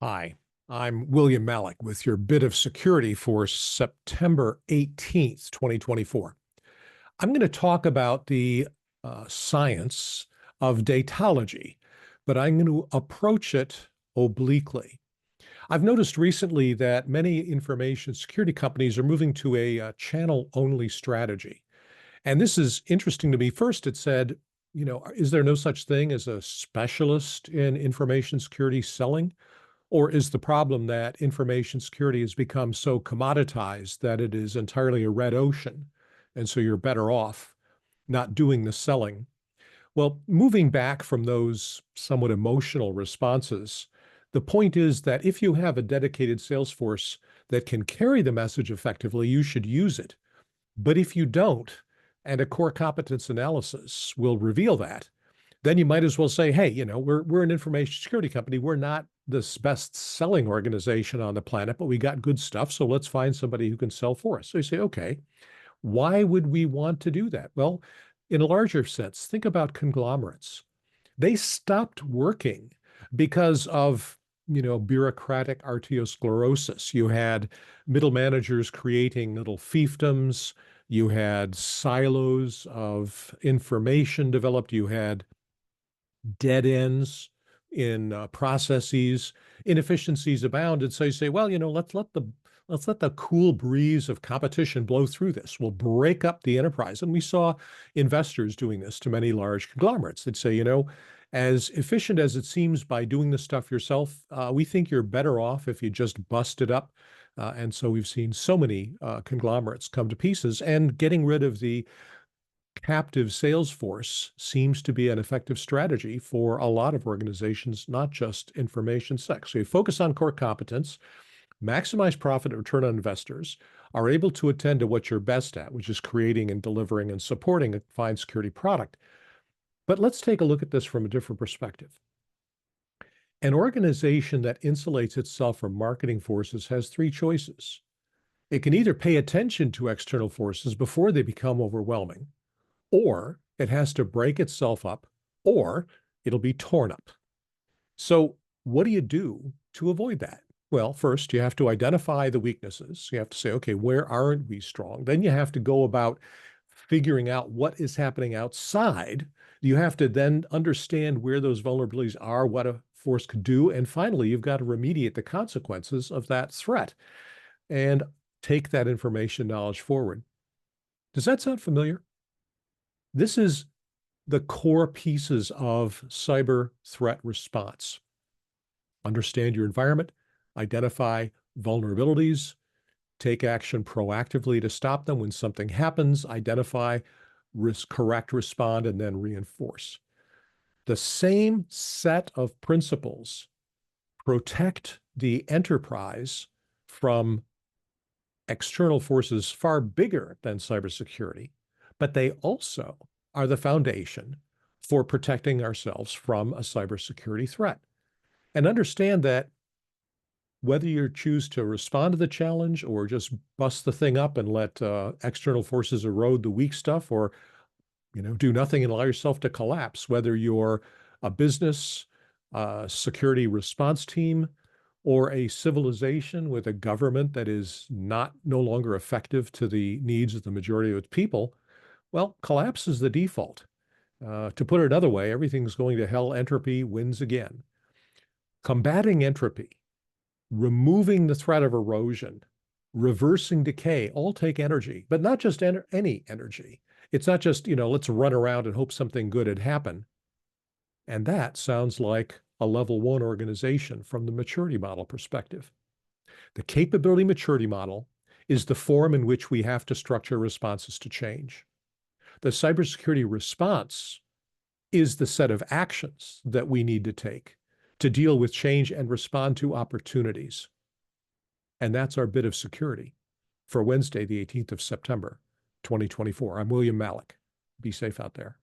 Hi, I'm William Malik with your bit of security for September 18th, 2024. I'm going to talk about the science of datology, but I'm going to approach it obliquely. I've noticed recently that many information security companies are moving to a channel-only strategy. And this is interesting to me. First, it said, is there no such thing as a specialist in information security selling? Or is the problem that information security has become so commoditized that it is entirely a red ocean? And so you're better off not doing the selling. Well, moving back from those somewhat emotional responses, the point is that if you have a dedicated sales force that can carry the message effectively, you should use it. But if you don't, and a core competence analysis will reveal that, then you might as well say, hey, we're an information security company. We're not this best selling organization on the planet, but we got good stuff. So let's find somebody who can sell for us. So you say, okay, why would we want to do that? Well, in a larger sense, think about conglomerates. They stopped working because of bureaucratic arteriosclerosis. You had middle managers creating little fiefdoms. You had silos of information developed. You had dead ends in processes, inefficiencies abound. And so you say, well, let's let the cool breeze of competition blow through this. We'll break up the enterprise. And we saw investors doing this to many large conglomerates. They'd say, as efficient as it seems by doing this stuff yourself, we think you're better off if you just bust it up. And so we've seen so many conglomerates come to pieces, and getting rid of the captive sales force seems to be an effective strategy for a lot of organizations, not just information sec. So you focus on core competence, maximize profit and return on investors, are able to attend to what you're best at, which is creating and delivering and supporting a fine security product. But let's take a look at this from a different perspective. An organization that insulates itself from marketing forces has three choices. It can either pay attention to external forces before they become overwhelming, or it has to break itself up, or it'll be torn up. So what do you do to avoid that? Well, first, you have to identify the weaknesses. You have to say, okay, where aren't we strong? Then you have to go about figuring out what is happening outside. You have to then understand where those vulnerabilities are, what a force could do. And finally, you've got to remediate the consequences of that threat and take that information knowledge forward. Does that sound familiar? This is the core pieces of cyber threat response. Understand your environment, identify vulnerabilities, take action proactively to stop them when something happens, identify, correct, respond, and then reinforce. The same set of principles protect the enterprise from external forces far bigger than cybersecurity, but they also are the foundation for protecting ourselves from a cybersecurity threat. And understand that whether you choose to respond to the challenge or just bust the thing up and let external forces erode the weak stuff, or do nothing and allow yourself to collapse, whether you're a business, security response team, or a civilization with a government that is no longer effective to the needs of the majority of its people, well, collapse is the default. To put it another way, everything's going to hell. Entropy wins again. Combating entropy, removing the threat of erosion, reversing decay, all take energy, but not just any energy. It's not just, let's run around and hope something good had happened. And that sounds like a level 1 organization from the maturity model perspective. The capability maturity model is the form in which we have to structure responses to change. The cybersecurity response is the set of actions that we need to take to deal with change and respond to opportunities. And that's our bit of security for Wednesday, the 18th of September, 2024. I'm William Malik. Be safe out there.